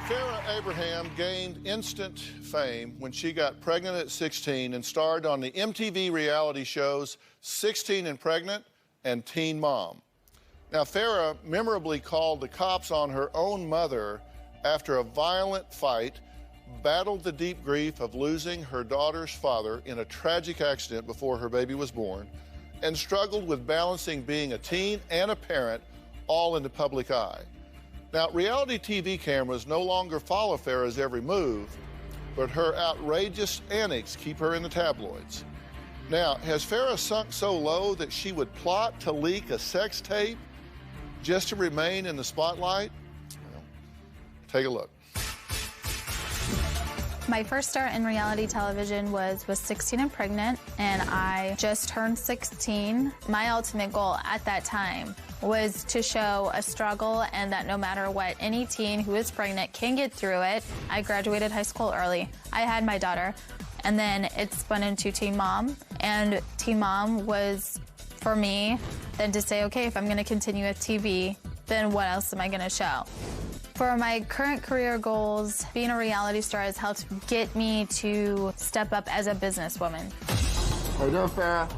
Farrah Abraham gained instant fame when she got pregnant at 16 and starred on the MTV reality shows 16 and Pregnant and Teen Mom. Now, Farrah memorably called the cops on her own mother after a violent fight, battled the deep grief of losing her daughter's father in a tragic accident before her baby was born, and struggled with balancing being a teen and a parent all in the public eye. Now, reality TV cameras no longer follow Farrah's every move, but her outrageous antics keep her in the tabloids. Now, has Farrah sunk so low that she would plot to leak a sex tape just to remain in the spotlight? Well, take a look. My first start in reality television was 16 and Pregnant, and I just turned 16. My ultimate goal at that time was to show a struggle and that no matter what, any teen who is pregnant can get through it. I graduated high school early. I had my daughter, and then it spun into Teen Mom, and Teen Mom was, for me, then to say, okay, if I'm gonna continue with TV, then what else am I gonna show? For my current career goals, being a reality star has helped get me to step up as a businesswoman. How you doing, Farrah?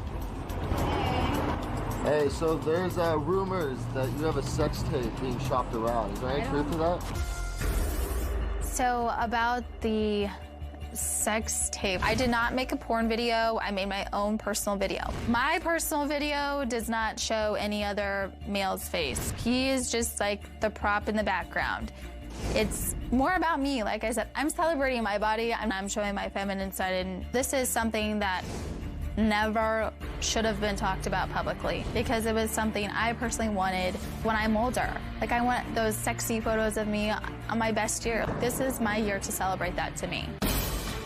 Hey, so there's rumors that you have a sex tape being shopped around. Is there any truth to that? So about the sex tape, I did not make a porn video. I made my own personal video. My personal video does not show any other male's face. He is just like the prop in the background. It's more about me. Like I said, I'm celebrating my body and I'm showing my feminine side, and this is something that never should have been talked about publicly because it was something I personally wanted when I'm older. Like, I want those sexy photos of me on my best year. This is my year to celebrate that to me.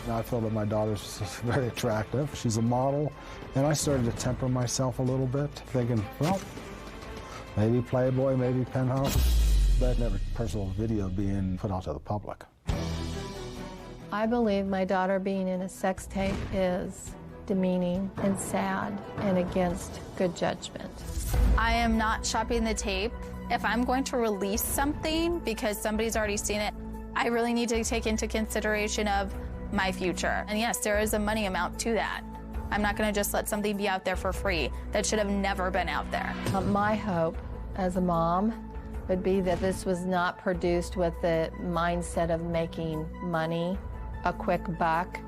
I feel that my daughter's very attractive. She's a model, and I started to temper myself a little bit, thinking, well, maybe Playboy, maybe Penthouse, but never personal video being put out to the public. I believe my daughter being in a sex tape is demeaning and sad and against good judgment. I am not shopping the tape. If I'm going to release something because somebody's already seen it, I really need to take into consideration of my future. And yes, there is a money amount to that. I'm not going to just let something be out there for free that should have never been out there. My hope as a mom would be that this was not produced with the mindset of making money, a quick buck,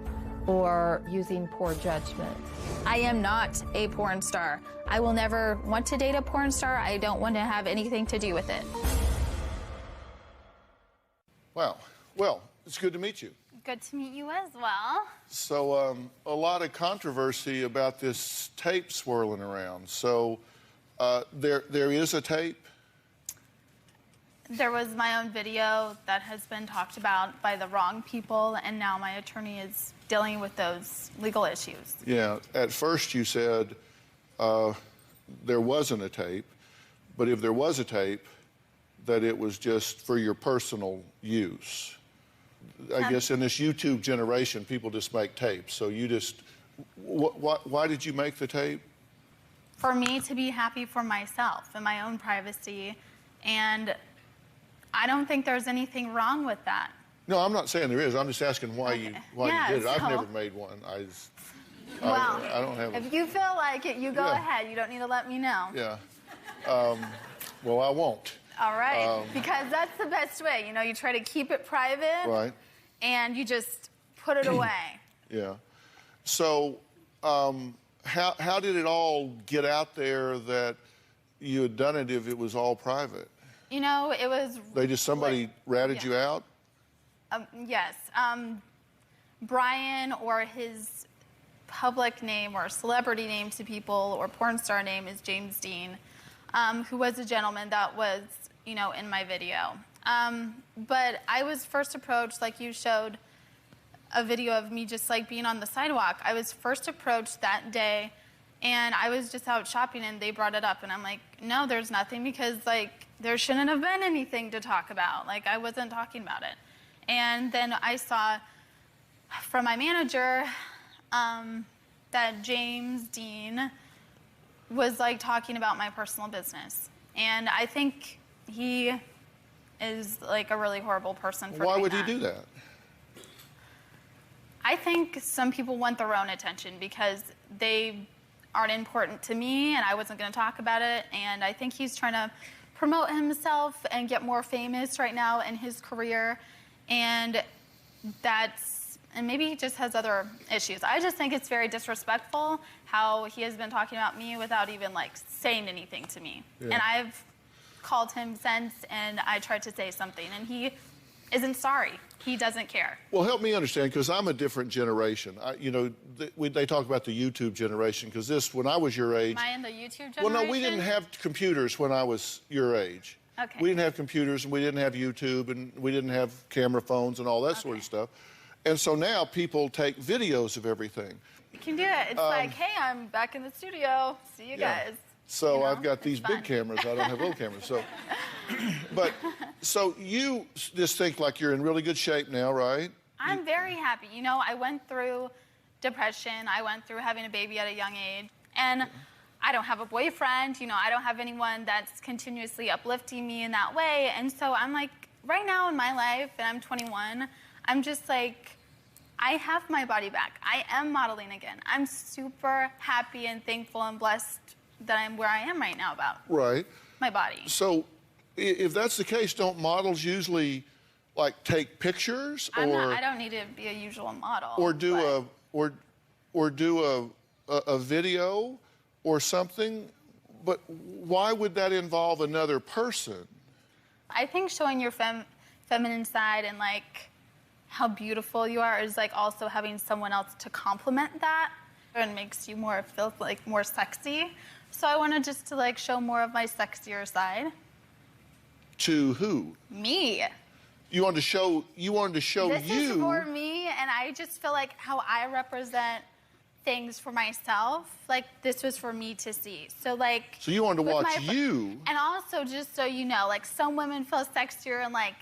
or using poor judgment. I am not a porn star. I will never want to date a porn star. I don't want to have anything to do with it. Wow. Well, it's good to meet you. Good to meet you as well. So, a lot of controversy about this tape swirling around. So, there is a tape? There was my own video that has been talked about by the wrong people, and now my attorney is dealing with those legal issues. Yeah, at first you said there wasn't a tape, but if there was a tape, that it was just for your personal use. I guess in this YouTube generation, people just make tapes. So you just, why did you make the tape? For me to be happy for myself and my own privacy, and I don't think there's anything wrong with that. No, I'm not saying there is. I'm just asking why you did it. I've never made one. I don't have. If you feel like it, you go ahead. You don't need to let me know. Yeah. Well, I won't. All right, because that's the best way. You know, you try to keep it private, right? And you just put it away. Yeah. So, how did it all get out there that you had done it if it was all private? You know, it was... somebody ratted you out? Yes. Brian, or his public name or celebrity name to people, or porn star name, is James Dean, who was a gentleman that was, you know, in my video. But I was first approached, like you showed a video of me just like being on the sidewalk. I was first approached that day, and I was just out shopping, and they brought it up, and I'm like, no, there's nothing, because like there shouldn't have been anything to talk about. Like, I wasn't talking about it. And then I saw from my manager that James Dean was like talking about my personal business. And I think he is like a really horrible person for Why doing would that. he do that? I think some people want their own attention because they aren't important to me and I wasn't going to talk about it. And I think he's trying to promote himself and get more famous right now in his career. And maybe he just has other issues. I just think it's very disrespectful how he has been talking about me without even like saying anything to me. Yeah. And I've called him since and I tried to say something and he isn't sorry. He doesn't care. Well, help me understand, because I'm a different generation. They talk about the YouTube generation, because when I was your age... Am I in the YouTube generation? Well, no, we didn't have computers when I was your age. Okay. We didn't have computers, and we didn't have YouTube, and we didn't have camera phones and all that sort of stuff. And so now people take videos of everything. You can do it. It's like, hey, I'm back in the studio. See you guys. So I've got these big cameras. I don't have little cameras. So you just think like you're in really good shape now, right? I'm very happy. You know, I went through depression. I went through having a baby at a young age. And I don't have a boyfriend. You know, I don't have anyone that's continuously uplifting me in that way. And so I'm like, right now in my life, and I'm 21, I'm just like, I have my body back. I am modeling again. I'm super happy and thankful and blessed that I'm where I am right now about my body. So if that's the case, don't models usually like take pictures I don't need to be a usual model. Or do a video or something? But why would that involve another person? I think showing your feminine side and like how beautiful you are is like also having someone else to compliment that and makes you feel like more sexy. So I wanted just to like show more of my sexier side. To who? Me. You wanted to show This is for me, and I just feel like how I represent things for myself, like this was for me to see. So like. So you wanted to watch you. And also, just so you know, like some women feel sexier in like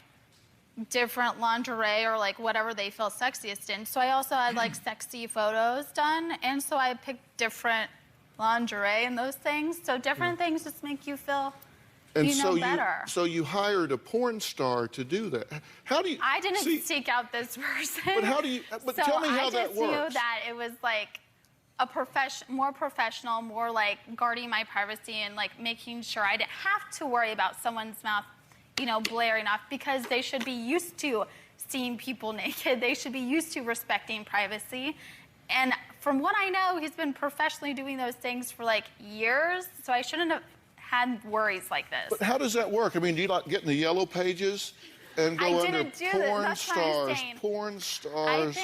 different lingerie or like whatever they feel sexiest in. So I also had like sexy photos done, and so I picked different lingerie and those things. So different things just make you feel. And better. So you hired a porn star to do that. How do you? I didn't seek out this person. But how do you? But tell me how that works. I just knew that it was like a more professional, more like guarding my privacy and like making sure I didn't have to worry about someone's mouth, you know, blaring off, because they should be used to seeing people naked. They should be used to respecting privacy. And from what I know, he's been professionally doing those things for like years, so I shouldn't have had worries like this. But how does that work? I mean, do you like get in the yellow pages and go under porn stars,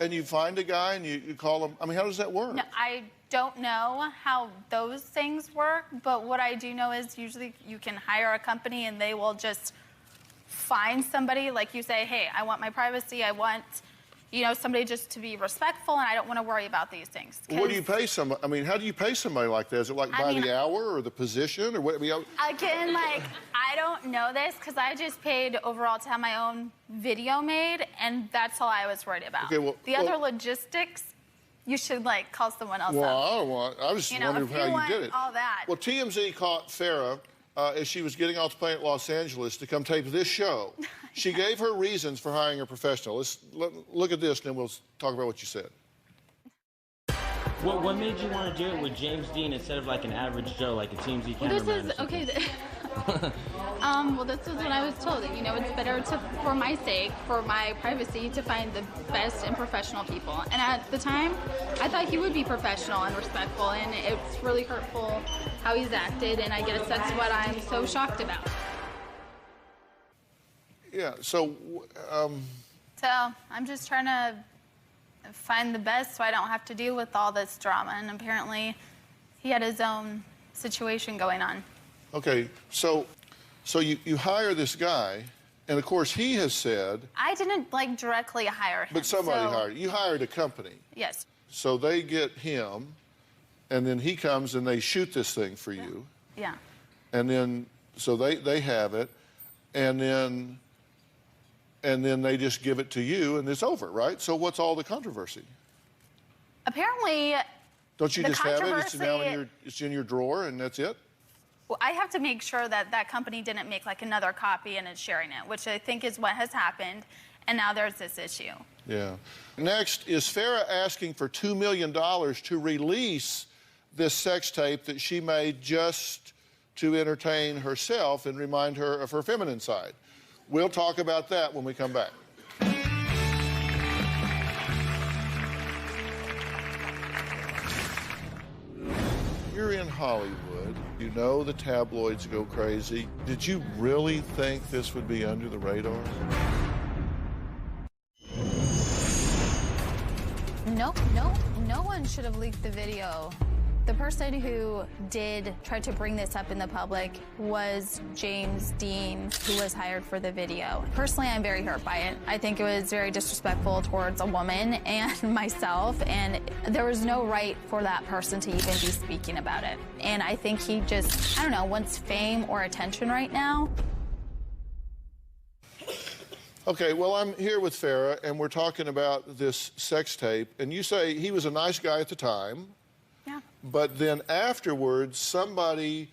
and you find a guy and you call him? I mean, how does that work? No, I don't know how those things work, but what I do know is usually you can hire a company and they will just find somebody. Like you say, hey, I want my privacy. I want, you know, somebody just to be respectful, and I don't want to worry about these things. What do you pay somebody? I mean, how do you pay somebody like that? Is it like by the hour or the position or what? Again, like, I don't know this because I just paid overall to have my own video made, and that's all I was worried about. Okay, well, the other logistics, you should like call someone else up. I was just wondering how you did it. All that. Well, TMZ caught Farrah as she was getting off the plane at Los Angeles to come tape this show. She gave her reasons for hiring a professional. Let's look at this, and then we'll talk about what you said. What made you want to do it with James Dean instead of like an average Joe, like a TMZ cameraman? Well, this is okay. Well, this is what I was told. You know, it's better for my sake, for my privacy, to find the best and professional people. And at the time, I thought he would be professional and respectful, and it's really hurtful how he's acted, and I guess that's what I'm so shocked about. Yeah, so I'm just trying to find the best so I don't have to deal with all this drama, and apparently he had his own situation going on. Okay, so you hire this guy, and of course he has said... I didn't like directly hire him. But somebody hired you. You hired a company. Yes. So they get him, and then he comes and they shoot this thing for you. Yeah. And then, so they have it, and then they just give it to you, and it's over, right? So what's all the controversy? Apparently, don't you just have it? It's now it's in your drawer, and that's it. I have to make sure that that company didn't make like another copy and is sharing it, which I think is what has happened. And now there's this issue. Yeah. Next, is Farrah asking for $2 million to release this sex tape that she made just to entertain herself and remind her of her feminine side? We'll talk about that when we come back. You're in Hollywood. You know the tabloids go crazy. Did you really think this would be under the radar? No one should have leaked the video. The person who did try to bring this up in the public was James Dean, who was hired for the video. Personally, I'm very hurt by it. I think it was very disrespectful towards a woman and myself, and there was no right for that person to even be speaking about it. And I think he just, I don't know, wants fame or attention right now. Okay, well, I'm here with Farrah, and we're talking about this sex tape, and you say he was a nice guy at the time. Yeah. But then afterwards, somebody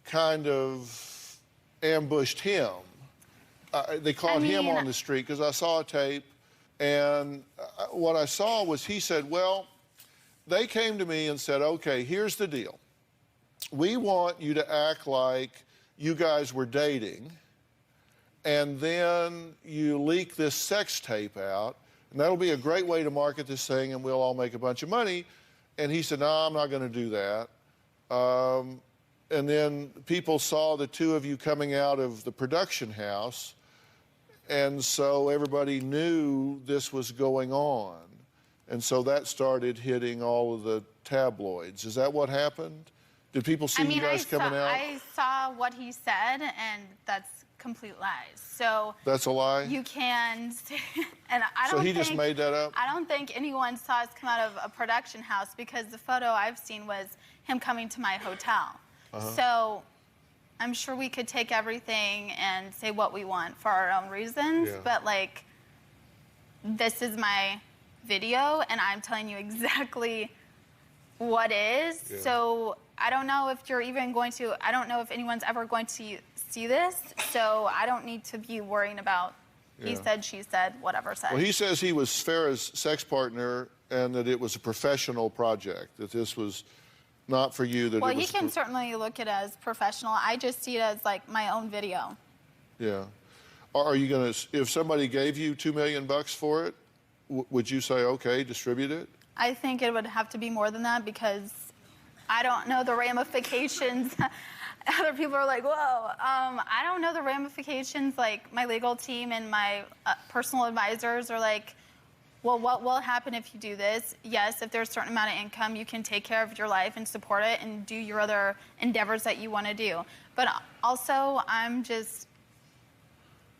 kind of ambushed him. They caught him on the street, because I saw a tape, and what I saw was he said, well, they came to me and said, okay, here's the deal. We want you to act like you guys were dating, and then you leak this sex tape out, and that'll be a great way to market this thing, and we'll all make a bunch of money. And he said, no, I'm not going to do that. And then people saw the two of you coming out of the production house, and so everybody knew this was going on. And so that started hitting all of the tabloids. Is that what happened? Did people see you guys coming out? I saw what he said, and that's complete lies. So that's a lie? You can say, and I don't So he think, just made that up? I don't think anyone saw us come out of a production house, because the photo I've seen was him coming to my hotel. So I'm sure we could take everything and say what we want for our own reasons, but like, this is my video, and I'm telling you exactly what is. So I don't know if you're even going to, I don't know if anyone's ever going to see this, so I don't need to be worrying about he said, she said, whatever said. Well, he says he was Farrah's sex partner and that it was a professional project, that this was not for you. That well, it was he can certainly look at it as professional. I just see it as like my own video. Yeah. Are you going to, if somebody gave you $2 million for it, would you say, okay, distribute it? I think it would have to be more than that, because I don't know the ramifications. Other people are like, whoa, I don't know the ramifications. Like, my legal team and my personal advisors are like, well, what will happen if you do this? Yes, if there's a certain amount of income, you can take care of your life and support it and do your other endeavors that you want to do. But also, I'm just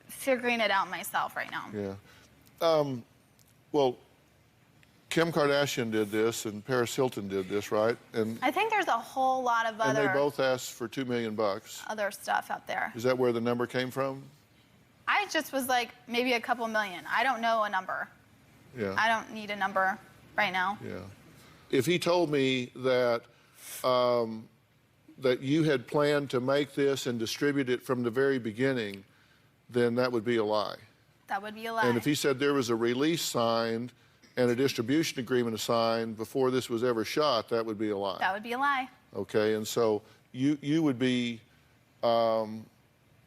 figuring it out myself right now. Yeah. Well, Kim Kardashian did this, and Paris Hilton did this, right? And I think there's a whole lot of other... And they both asked for $2 million. Other stuff out there. Is that where the number came from? I just was like, maybe a couple million. I don't know a number. Yeah. I don't need a number right now. Yeah. If he told me that that you had planned to make this and distribute it from the very beginning, then that would be a lie. That would be a lie. And if he said there was a release signed and a distribution agreement signed before this was ever shot, that would be a lie. That would be a lie. Okay, and so you would be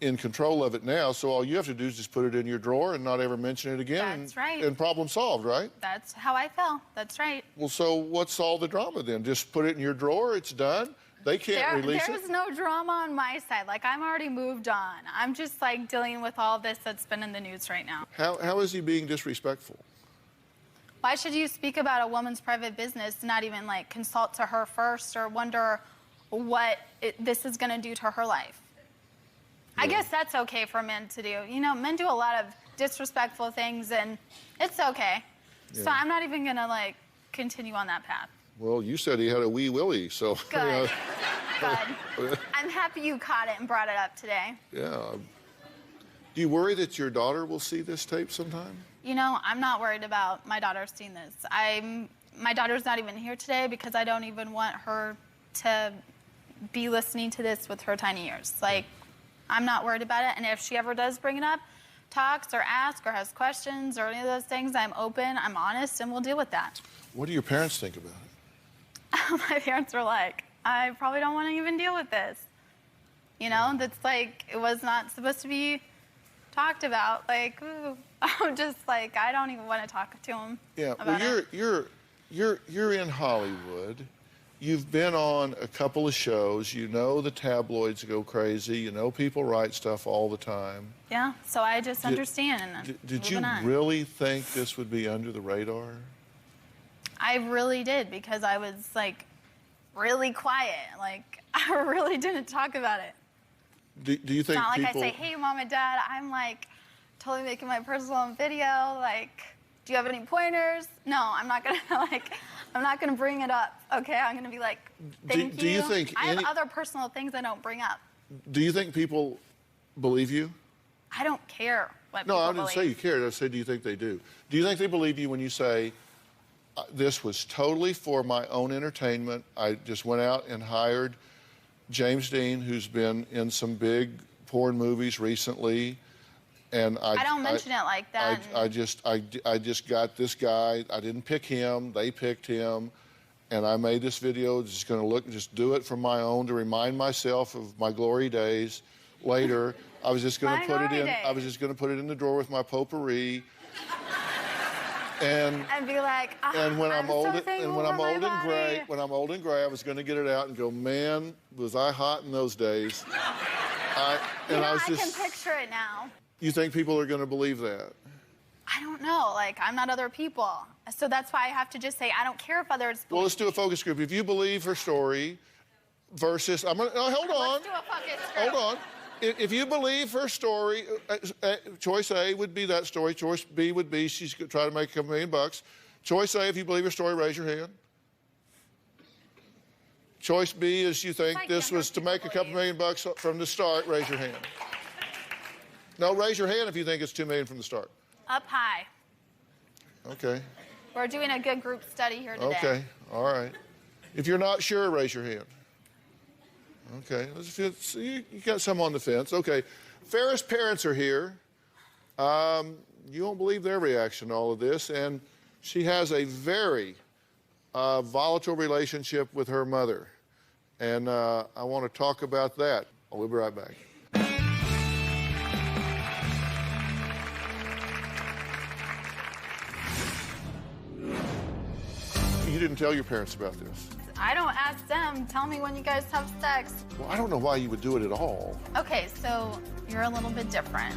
in control of it now, so all you have to do is just put it in your drawer and not ever mention it again. That's right. And problem solved, right? That's how I feel. That's right. Well, so what's all the drama then? Just put it in your drawer, it's done? They can't release it? There's no drama on my side. Like, I'm already moved on. I'm just, like, dealing with all this that's been in the news right now. How is he being disrespectful? Why should you speak about a woman's private business, not even, like, consult to her first or wonder what this is going to do to her life? Yeah. I guess that's okay for men to do. You know, men do a lot of disrespectful things, and it's okay. Yeah. So I'm not even going to, like, continue on that path. Well, you said he had a wee willy, so... Good. Good. I'm happy you caught it and brought it up today. Yeah. Do you worry that your daughter will see this tape sometime? You know, I'm not worried about my daughter seeing this. My daughter's not even here today because I don't even want her to be listening to this with her tiny ears. Like, I'm not worried about it. And if she ever does bring it up, talks or asks or has questions or any of those things, I'm open, I'm honest, and we'll deal with that. What do your parents think about it? My parents were like, I probably don't want to even deal with this. You know, that's like, it was not supposed to be talked about. Like, ooh, I'm just like, I don't even want to talk to them. Yeah, about well, it. you're in Hollywood. You've been on a couple of shows. You know the tabloids go crazy. You know people write stuff all the time. Yeah, so I just understand. And did you on. really think this would be under the radar? I really did, because I was like really quiet. Like, I really didn't talk about it. Do you think it's not like people... I say, hey, Mom and Dad, I'm like totally making my personal video. Like, do you have any pointers? No, I'm not gonna I'm not gonna bring it up. Okay, I'm gonna be like, thank you. Do you think I have other personal things I don't bring up. Do you think people believe you? I don't care what No, people I didn't believe. say you cared. I said, do you think they do? Do you think they believe you when you say, this was totally for my own entertainment. I just went out and hired James Dean, who's been in some big porn movies recently, and I don't mention it like that. I just got this guy. I didn't pick him. They picked him, and I made this video. Just going to just do it for my own to remind myself of my glory days. Later, I was just going to put it in. I was just going to put it in the drawer with my potpourri. And be like, oh, and when I'm old and gray, I was going to get it out and go, man, was I hot in those days? I can picture it now. You think people are going to believe that? I don't know. Like, I'm not other people, so that's why I have to just say I don't care if others. Well, let's do a focus group. If you believe her story, versus hold on. Let's do a focus group. Hold on. If you believe her story, choice A would be that story. Choice B would be she's going to try to make $2 million. Choice A, if you believe her story, raise your hand. Choice B is you think this was to make $2 million from the start, raise your hand. No, raise your hand if you think it's $2 million from the start. Up high. Okay. We're doing a good group study here today. Okay, all right. If you're not sure, raise your hand. Okay, you got some on the fence. Okay, Farrah's parents are here. You won't believe their reaction to all of this, and she has a very volatile relationship with her mother, and I want to talk about that. We'll be right back. You didn't tell your parents about this. I don't ask them. Tell me when you guys have sex. Well, I don't know why you would do it at all. Okay, so you're a little bit different.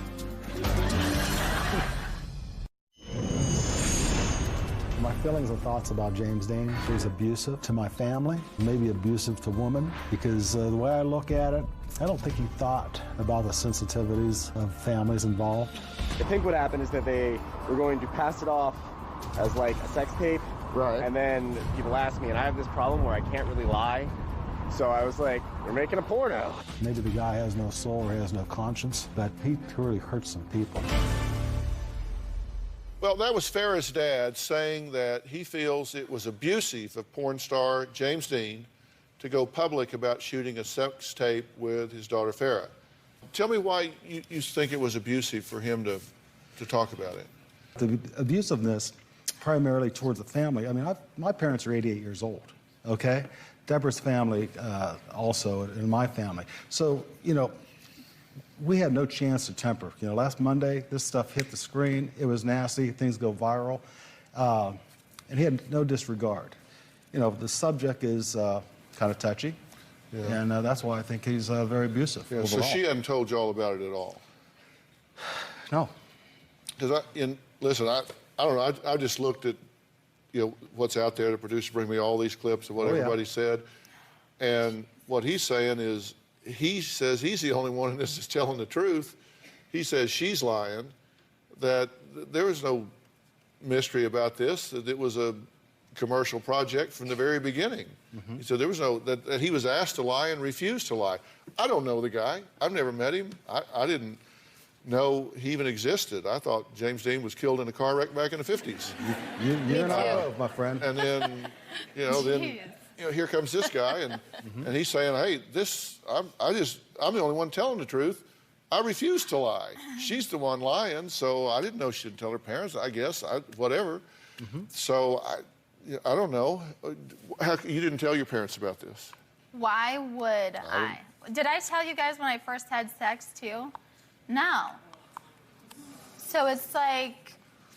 My feelings and thoughts about James Dean, he's abusive to my family, maybe abusive to women, because the way I look at it, I don't think he thought about the sensitivities of families involved. I think what happened is that they were going to pass it off as like a sex tape. Right. And then people ask me, and I have this problem where I can't really lie. So I was like, we're making a porno. Maybe the guy has no soul or he has no conscience, but he really hurts some people. Well, that was Farrah's dad saying that he feels it was abusive of porn star James Dean to go public about shooting a sex tape with his daughter Farrah. Tell me why you think it was abusive for him to talk about it. The abusiveness primarily towards the family. I mean, my parents are 88 years old, okay? Deborah's family also, and my family. So, you know, we had no chance to temper. You know, last Monday, this stuff hit the screen. It was nasty. Things go viral. And he had no disregard. You know, the subject is kind of touchy. Yeah. And that's why I think he's very abusive. Yeah, so she hadn't told you all about it at all? No. Because listen, I don't know. I just looked at, you know, what's out there. The producer bring me all these clips of what everybody said, and what he's saying is, he says he's the only one in this that's telling the truth. He says she's lying. That there was no mystery about this. That it was a commercial project from the very beginning. Mm-hmm. He said there was no that he was asked to lie and refused to lie. I don't know the guy. I've never met him. I didn't know he even existed. I thought James Dean was killed in a car wreck back in the 50s. You're not, my friend. And then, you know, you know, here comes this guy, and and he's saying, hey, I'm the only one telling the truth. I refuse to lie. She's the one lying, so I didn't know she didn't tell her parents. I guess whatever. So I don't know. You didn't tell your parents about this? Why would I? Did I tell you guys when I first had sex too? No. So it's like,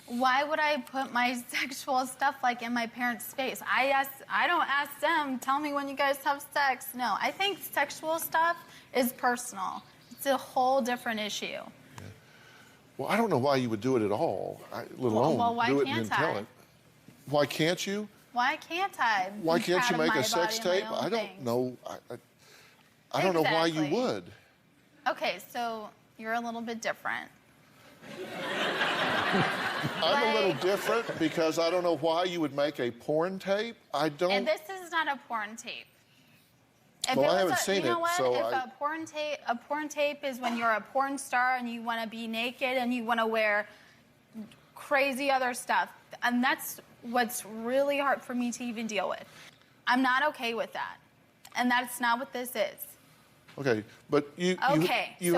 why would I put my sexual stuff like in my parents' face? I don't ask them, tell me when you guys have sex. No, I think sexual stuff is personal. It's a whole different issue. Yeah. Well, I don't know why you would do it at all, let alone why do it can't and then tell I? it. Why can't you? Why can't I? Why can't you make a sex tape? I don't know. I don't know why you would. Okay, so you're a little bit different. I'm a little different because I don't know why you would make a porn tape. I don't. And this is not a porn tape. If Well, it I was haven't seen you know it, what? so If a porn tape is when you're a porn star and you want to be naked and you want to wear crazy other stuff, and that's what's really hard for me to even deal with. I'm not okay with that, and that's not what this is. Okay, but you so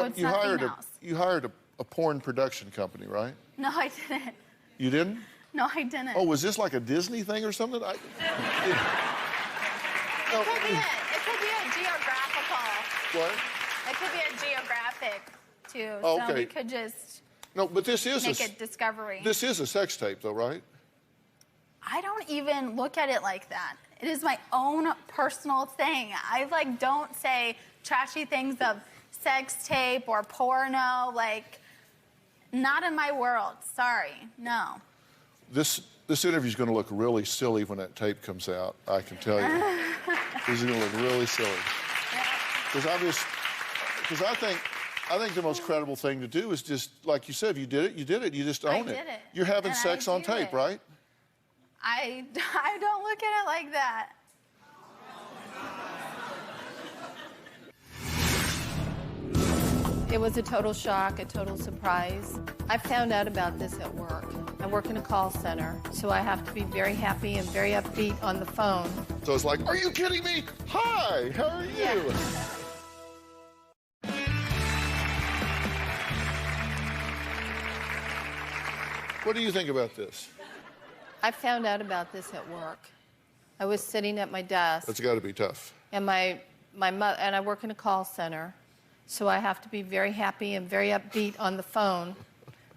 it's hired nothing else. you hired a porn production company, right? No, I didn't. You didn't? No, I didn't. Oh, was this like a Disney thing or something? It could be a geographical. What? It could be a geographic, too. Oh, So okay. we could just No, but this is make it Discovery. This is a sex tape, though, right? I don't even look at it like that. It is my own personal thing. I don't say trashy things of sex tape or porno. Not in my world. Sorry, no. This interview's going to look really silly when that tape comes out. I can tell you. This is going to look really silly. Because I think the most credible thing to do is just, like you said, if you did it, you did it. You just own I did it. You're having And sex I on do tape, it. right? I don't look at it like that. It was a total shock, a total surprise. I found out about this at work. I work in a call center, so I have to be very happy and very upbeat on the phone. So it's like, are you kidding me? Hi, how are you? What do you think about this? I found out about this at work. I was sitting at my desk. That's got to be tough. And my mother, and I work in a call center, so I have to be very happy and very upbeat on the phone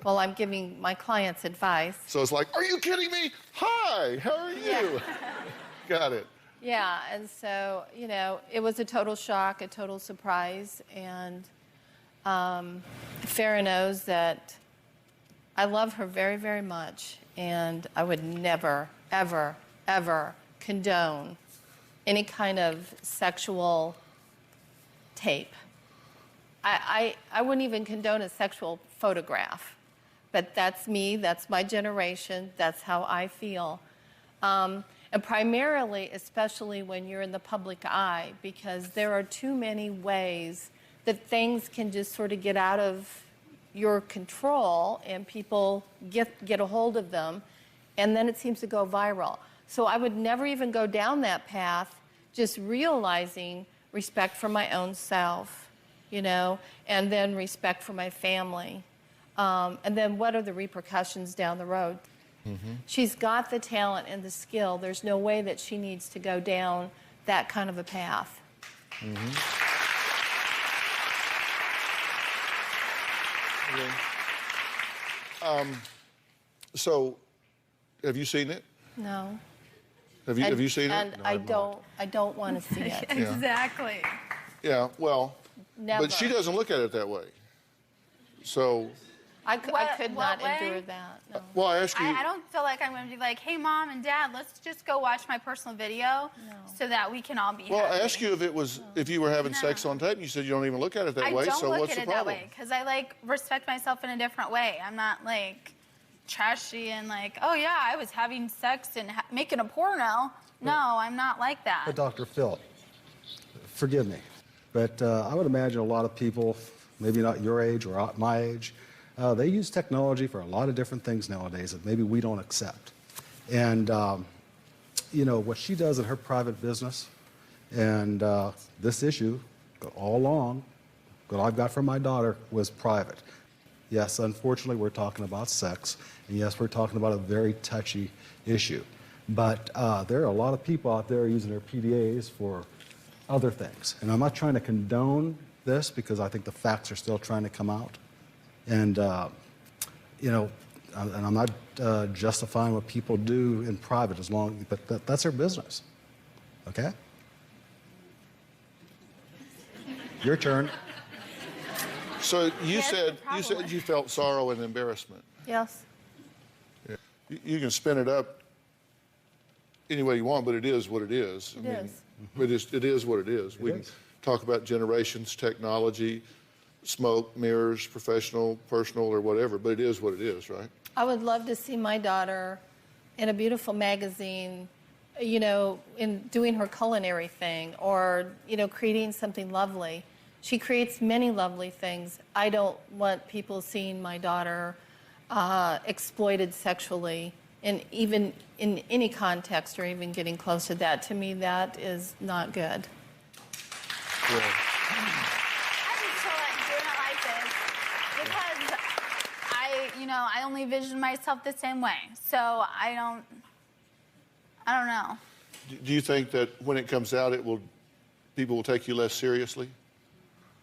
while I'm giving my clients advice. So it's like, are you kidding me? Hi, how are you? Yeah. Got it. Yeah, and so, it was a total shock, a total surprise, and Farrah knows that I love her very, very much, and I would never, ever, ever condone any kind of sexual tape. I wouldn't even condone a sexual photograph, but that's me, that's my generation, that's how I feel. And primarily, especially when you're in the public eye, because there are too many ways that things can just sort of get out of your control and people get a hold of them, and then it seems to go viral. So I would never even go down that path, just realizing respect for my own self, and then respect for my family. And then what are the repercussions down the road? Mm-hmm. She's got the talent and the skill. There's no way that she needs to go down that kind of a path. Mm-hmm. Okay. So, have you seen it? No. Have you seen it? And No, I don't want to see it. Exactly. Yeah, well, Never. but she doesn't look at it that way. So, I could What not way? endure that. No. well, I ask you. I don't feel like I'm going to be like, hey, Mom and Dad, let's just go watch my personal video so that we can all be Well, happy. I asked you if you were having sex on tape, and you said you don't even look at it that I way. don't So look what's at the it that problem? way because I respect myself in a different way. I'm not trashy and oh yeah, I was having sex and making a porno. No, I'm not like that. But Dr. Phil, forgive me, but I would imagine a lot of people, maybe not your age or my age, they use technology for a lot of different things nowadays that maybe we don't accept. And you know, what she does in her private business, and this issue, all along, what I've got from my daughter was private. Yes, unfortunately, we're talking about sex, and yes, we're talking about a very touchy issue. But there are a lot of people out there using their PDAs for other things. And I'm not trying to condone this because I think the facts are still trying to come out. And, you know, and I'm not justifying what people do in private as long, but that's their business. Okay? Your turn. So you Yes, said probably. you felt sorrow and embarrassment. Yes. Yeah. You can spin it up any way you want, but it is what it is. It is. It is what it is. We can talk about generations, technology, smoke, mirrors, professional, personal, or whatever, but it is what it is, right? I would love to see my daughter in a beautiful magazine, you know, in doing her culinary thing or, you know, creating something lovely. She creates many lovely things. I don't want people seeing my daughter exploited sexually, and even in any context or even getting close to that. To me, that is not good. Yeah. I'm still doing it like this because I only vision myself the same way. So I don't know. Do you think that when it comes out, people will take you less seriously?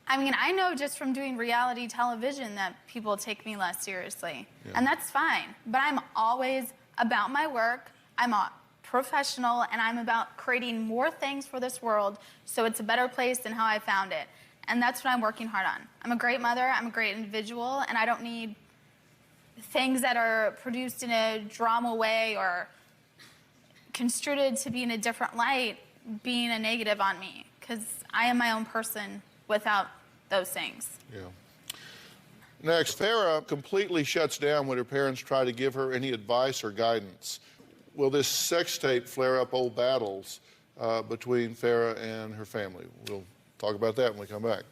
I mean, I know just from doing reality television that people take me less seriously. Yeah. And that's fine. But I'm always about my work. I'm a professional, and I'm about creating more things for this world so it's a better place than how I found it. And that's what I'm working hard on. I'm a great mother. I'm a great individual, and I don't need things that are produced in a drama way or construed to be in a different light being a negative on me, because I am my own person without those things. Yeah. Next, Farrah completely shuts down when her parents try to give her any advice or guidance. Will this sex tape flare up old battles between Farrah and her family? We'll talk about that when we come back.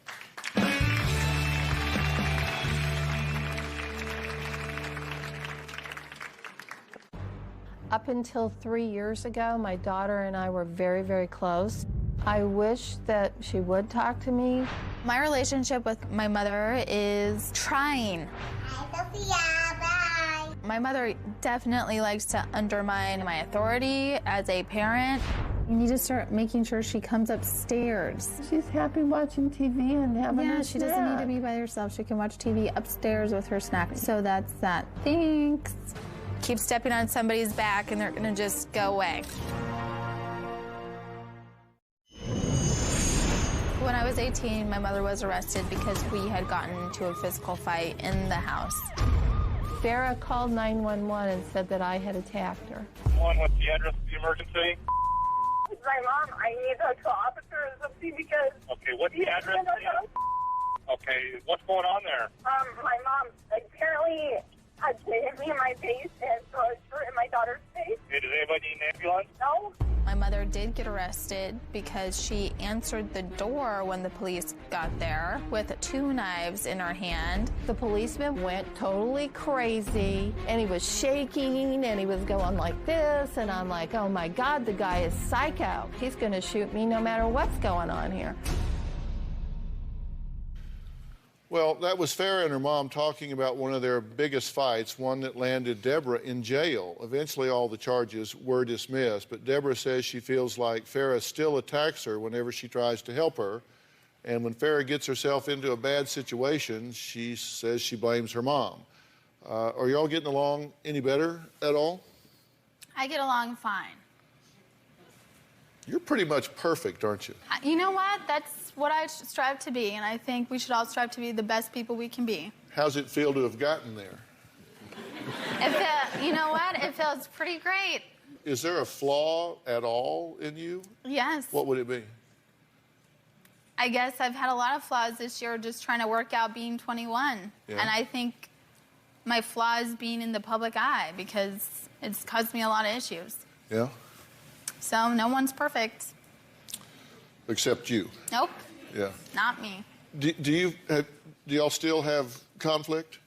Up until 3 years ago, my daughter and I were very, very close. I wish that she would talk to me. My relationship with my mother is trying. Hi, Sophia. Bye. My mother definitely likes to undermine my authority as a parent. You need to start making sure she comes upstairs. She's happy watching TV and having Yeah, a she doesn't need to snack. be by herself. She can watch TV upstairs with her snack. So that's that. Thanks. Keep stepping on somebody's back and they're gonna just go away. When I was 18, my mother was arrested because we had gotten into a physical fight in the house. Farrah called 911 and said that I had attacked her. What's the address of the emergency? It's my mom. I need to talk to officer or something because... Okay, what's the address? Okay, what's going on there? My mom apparently had hit me in my face and thrown her in my daughter's face. Hey, does anybody need an ambulance? No. My mother did get arrested because she answered the door when the police got there with 2 knives in her hand. The policeman went totally crazy, and he was shaking, and he was going like this, and I'm like, oh my God, the guy is psycho. He's gonna shoot me no matter what's going on here. Well, that was Farrah and her mom talking about one of their biggest fights, one that landed Deborah in jail. Eventually, all the charges were dismissed, but Deborah says she feels like Farrah still attacks her whenever she tries to help her. And when Farrah gets herself into a bad situation, she says she blames her mom. Are y'all getting along any better at all? I get along fine. You're pretty much perfect, aren't you? You know what? That's what I strive to be, and I think we should all strive to be the best people we can be. How's it feel to have gotten there? You know what? It feels pretty great. Is there a flaw at all in you? Yes. What would it be? I guess I've had a lot of flaws this year just trying to work out being 21. Yeah. And I think my flaw is being in the public eye because it's caused me a lot of issues. Yeah? So no one's perfect. Except you. Nope. Yeah. Not me. Do y'all still have conflict?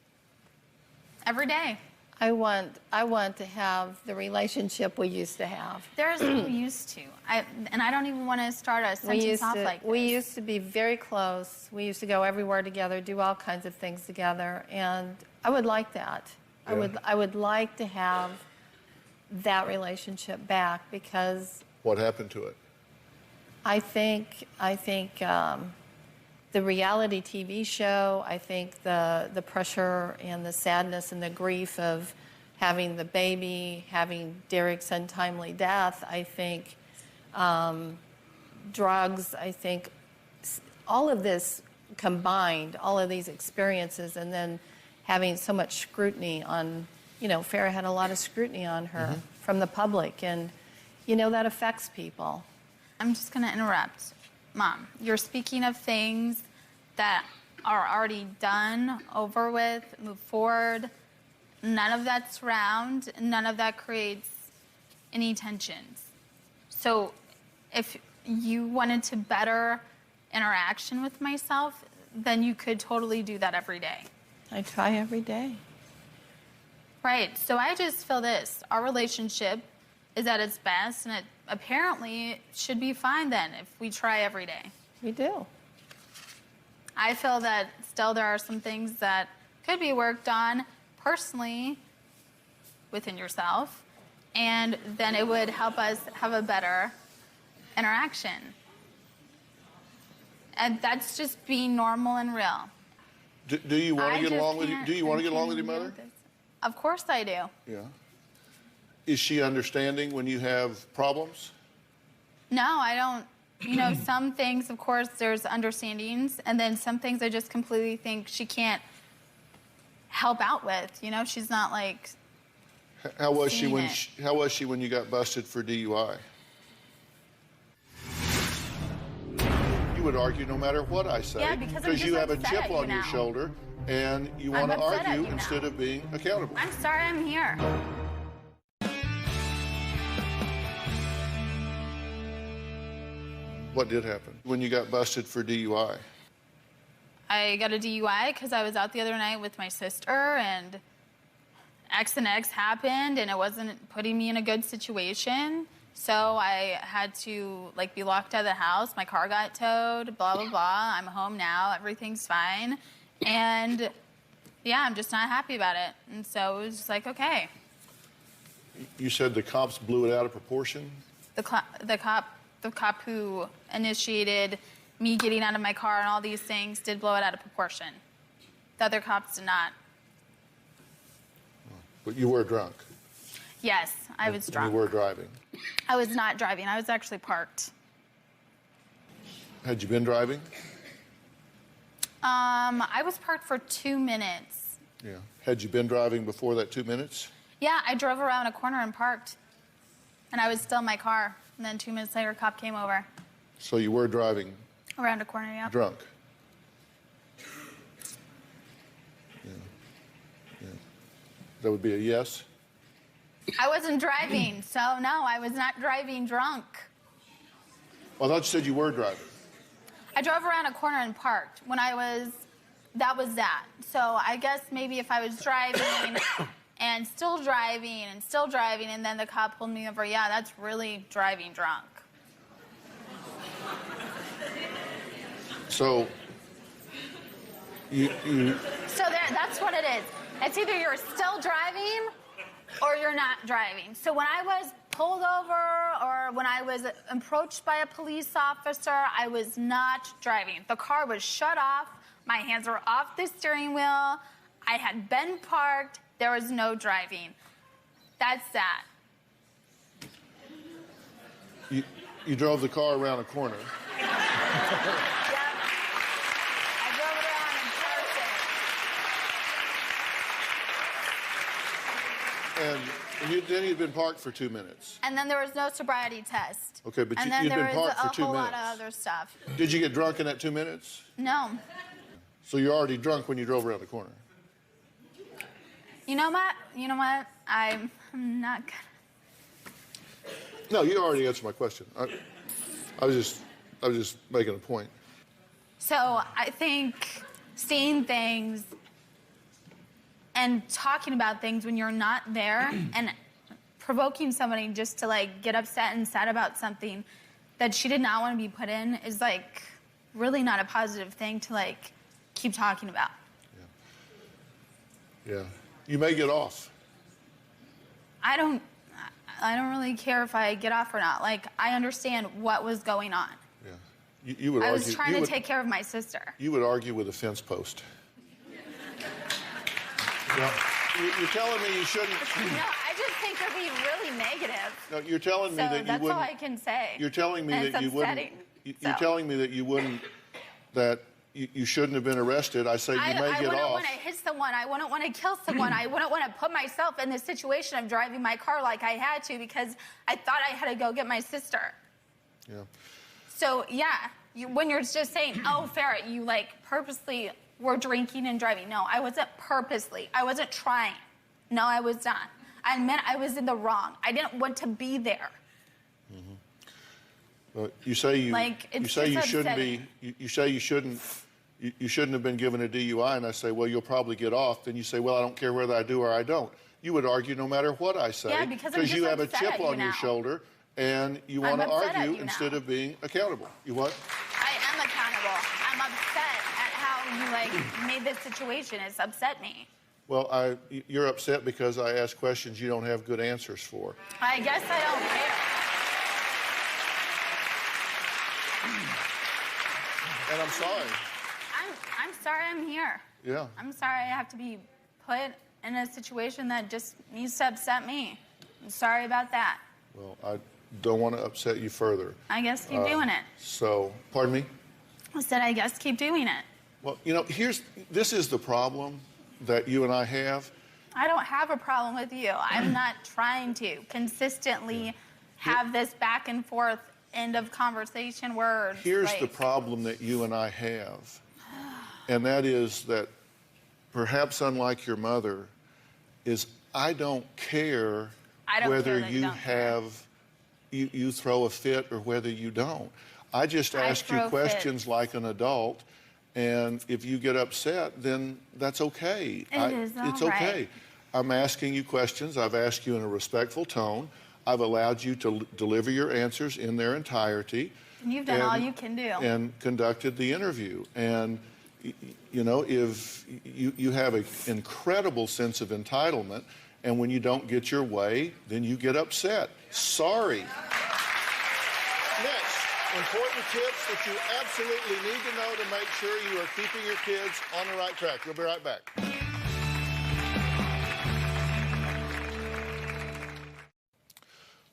Every day. I want to have the relationship we used to have. There's no used to. And I don't even want to start a sentence off like this. We used to be very close. We used to go everywhere together, do all kinds of things together, and I would like that. Yeah. I would like to have that relationship back because What happened to it? I think the reality TV show, I think the pressure and the sadness and the grief of having the baby, having Derek's untimely death, I think drugs, I think all of this combined, all of these experiences, and then having so much scrutiny on, Farrah had a lot of scrutiny on her from the public, and, that affects people. I'm just going to interrupt. Mom, you're speaking of things that are already done, over with, move forward. None of that's around. None of that creates any tensions. So if you wanted to better interaction with myself, then you could totally do that every day. I try every day. Right. So I just feel this. Our relationship is at its best, and it apparently should be fine then if we try every day. We do. I feel that still there are some things that could be worked on personally within yourself, and then it would help us have a better interaction. And that's just being normal and real. Do you want to get along with you? Do you want to get along with your mother? Of course I do. Yeah. Is she understanding when you have problems? No, I don't. Some things, of course, there's understandings, and then some things I just completely think she can't help out with. She's not like. How was she when you got busted for DUI? You would argue no matter what I say. Yeah, because you have a chip on your shoulder, and you want to argue instead of being accountable. I'm sorry I'm here. What did happen when you got busted for DUI? I got a DUI because I was out the other night with my sister, and X and X happened, and it wasn't putting me in a good situation. So I had to be locked out of the house. My car got towed, blah, blah, blah. I'm home now. Everything's fine. And yeah, I'm just not happy about it. And so it was just okay. You said the cops blew it out of proportion? The cop who initiated me getting out of my car and all these things did blow it out of proportion. The other cops did not. But you were drunk? Yes, I was drunk. You were driving? I was not driving. I was actually parked. Had you been driving? I was parked for 2 minutes. Yeah. Had you been driving before that 2 minutes? Yeah, I drove around a corner and parked. And I was still in my car. And then 2 minutes later, a cop came over. So you were driving? Around a corner, yeah. Drunk? Yeah. That would be a yes? I wasn't driving, so no, I was not driving drunk. Well, I thought you said you were driving. I drove around a corner and parked. That was that. So I guess maybe if I was driving and still driving, and then the cop pulled me over, yeah, that's really driving drunk. So, So that's what it is. It's either you're still driving or you're not driving. So when I was pulled over or when I was approached by a police officer, I was not driving. The car was shut off. My hands were off the steering wheel. I had been parked. There was no driving. That's that. You drove the car around a corner. Yep. I drove it around and parked it. And then you'd been parked for 2 minutes. And then there was no sobriety test. Okay, but and you'd been parked for 2 minutes. And then there was a whole lot of other stuff. Did you get drunk in that 2 minutes? No. So you're already drunk when you drove around the corner? You know what? I'm not gonna. No, you already answered my question. I was just making a point. So I think seeing things and talking about things when you're not there and provoking somebody just to like get upset and sad about something that she did not want to be put in is like really not a positive thing to like keep talking about. Yeah. You may get off. I don't really care if I get off or not. Like, I understand what was going on. Yeah. You would I argue, was trying to take care of my sister. You would argue with a fence post. Well, you're telling me you shouldn't. No, I just think you're being really negative. No, you're telling me that you wouldn't. That's all I can say. You're telling me and that you wouldn't. You're telling me that you wouldn't. That you shouldn't have been arrested. I say you may get off. I wouldn't want to hit someone. I wouldn't want to kill someone. I wouldn't want to put myself in this situation of driving my car like I had to because I thought I had to go get my sister. Yeah. So, yeah, when you're just saying, oh, Farrah, you, like, purposely were drinking and driving. No, I wasn't purposely. I wasn't trying. No, I was not. I admit I was in the wrong. I didn't want to be there. Well, you say you. Like, it's you say you just shouldn't upsetting. be. You say you shouldn't. You shouldn't have been given a DUI, and I say, well, you'll probably get off. Then you say, well, I don't care whether I do or I don't. You would argue no matter what I say. Yeah, because I'm just you have a upset chip at you on your now. shoulder, and you want to upset at argue you instead now. of being accountable. You what? I am accountable. I'm upset at how you, like, made this situation. It's upset me. Well, you're upset because I ask questions you don't have good answers for. I guess I don't care. And I'm sorry. I'm sorry I'm here. Yeah. I'm sorry I have to be put in a situation that just needs to upset me. I'm sorry about that. Well, I don't want to upset you further. I guess keep doing it. So, pardon me? I said I guess keep doing it. Well, you know, this is the problem that you and I have. I don't have a problem with you. I'm not trying to consistently have this back and forth end of conversation words. Here's like, the problem that you and I have, and that is that perhaps unlike your mother, is I don't care whether you have, you throw a fit or whether you don't. I just ask you questions like an adult, and if you get upset, then that's okay. It's okay. I'm asking you questions. I've asked you in a respectful tone. I've allowed you to deliver your answers in their entirety. And you've done all you can do. And conducted the interview. And, you know, if you have an incredible sense of entitlement, and when you don't get your way, then you get upset. Sorry. Next, important tips that you absolutely need to know to make sure you are keeping your kids on the right track. We'll be right back.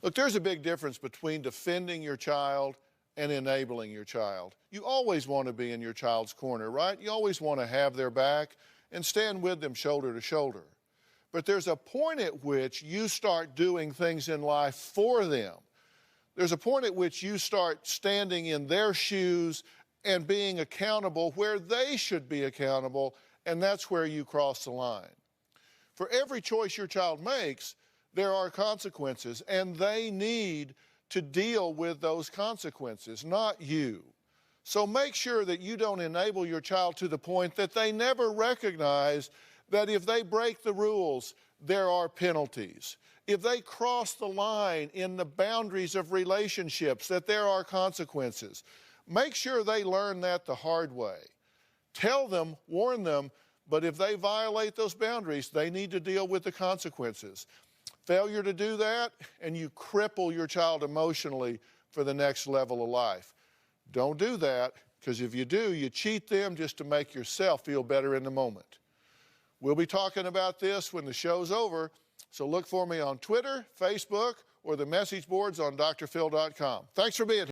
Look, there's a big difference between defending your child and enabling your child. You always want to be in your child's corner, right? You always want to have their back and stand with them shoulder to shoulder. But there's a point at which you start doing things in life for them. There's a point at which you start standing in their shoes and being accountable where they should be accountable, and that's where you cross the line. For every choice your child makes, there are consequences, and they need to deal with those consequences, not you. So make sure that you don't enable your child to the point that they never recognize that if they break the rules, there are penalties. If they cross the line in the boundaries of relationships, that there are consequences. Make sure they learn that the hard way. Tell them, warn them, but if they violate those boundaries, they need to deal with the consequences. Failure to do that, and you cripple your child emotionally for the next level of life. Don't do that, because if you do, you cheat them just to make yourself feel better in the moment. We'll be talking about this when the show's over, so look for me on Twitter, Facebook, or the message boards on drphil.com. Thanks for being here.